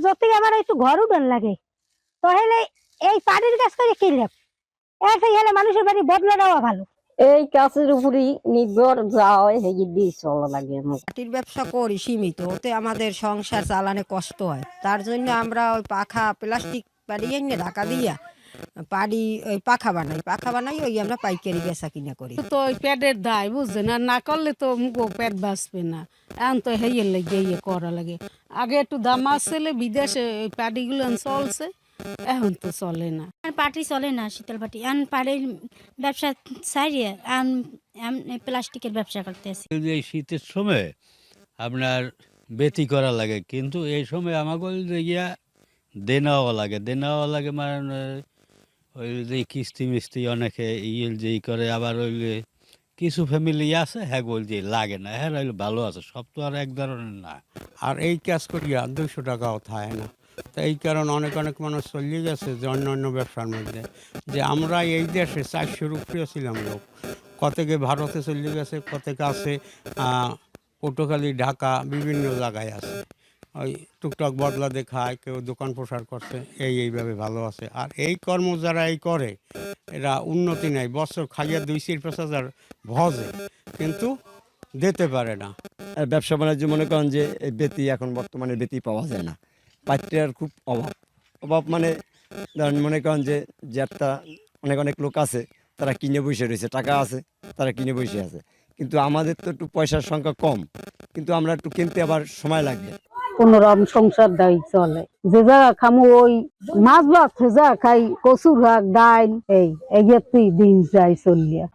যদি আমার একটু ঘর উঠন লাগে তাহলে এই পানির কাজ করে কি লাভ? এর মানুষের বাড়ি বদলে দেওয়া ভালো। এই কাজের উপরই নির্ভর যা হয় সেই দিয়ে চলা লাগে। মাটির ব্যবসা করি সীমিত, ওতে আমাদের সংসার চালানো কষ্ট হয়। তার জন্য আমরা ওই পাখা প্লাস্টিক বাড়িয়ে এনে ঢাকা দিয়া পাড়ি ওই পাখা বানাই ওই আমরা পাইকারি বেচা কিনা করি। তো ওই পেটের দায় বুঝছেন, আর না করলে তো মুখো পেট বাঁচবে না। এখন তো হেয়ে লেগে ইয়ে করা লাগে। আগে একটু দাম আসছিল, বিদেশে ওই পাটিগুলো চলছে, এখন তো চলে না। পাটি চলে না, শীতল পাটি এখন পাড়ির ব্যবসা ছাড়িয়ে প্লাস্টিকের ব্যবসা করতেছি। এই শীতের সময় আপনার বেতি করা লাগে, কিন্তু এই সময় আমাকে গিয়া দেনাও লাগে মানে ওই যে কিস্তি মিস্তি অনেকে ইয়েল যেই করে, আবার ওই কিছু ফ্যামিলি আছে হ্যাঁ বল যে লাগে না, হ্যাঁ ভালো আছে, সব তো আর এক ধরনের না। আর এই কাজ করিয়া 200 টাকাও থাকে না। তো এই কারণে অনেক মানুষ চলিয়ে গেছে যে অন্য ব্যবসার মধ্যে, যে আমরা এই দেশে 400-র উপরে ছিলাম লোক, কতকে ভারতে চলে গেছে, কতকে আছে পটুয়াখালী, ঢাকা, বিভিন্ন জায়গায় আছে। ওই টুকটাক বদলা দেখায়, কেউ দোকান প্রসার করছে, এইভাবে ভালো আছে। আর এই কর্ম যারা এই করে এরা উন্নতি নেই, বছর খাইয়া 2-4-5 হাজার ভজে কিন্তু দিতে পারে না। ব্যবসা বাণিজ্য মনে করেন যে এই বেতি এখন বর্তমানে বেতি পাওয়া যায় না, পাত্রের খুব অভাব মানে ধরেন মনে করেন যে একটা অনেক লোক আছে তারা কিনে বসে রয়েছে, টাকা আছে তারা কিনে বসে আছে, কিন্তু আমাদের তো একটু পয়সার সংখ্যা কম, কিন্তু আমরা একটু কিনতে আবার সময় লাগবে। কোনরকম সংসার দায়ী চলে, যে জায়গা খামু ওই মাছ ভাত যা খাই, কচুর শাক, ডাল, এই দিন যায় চলিয়া।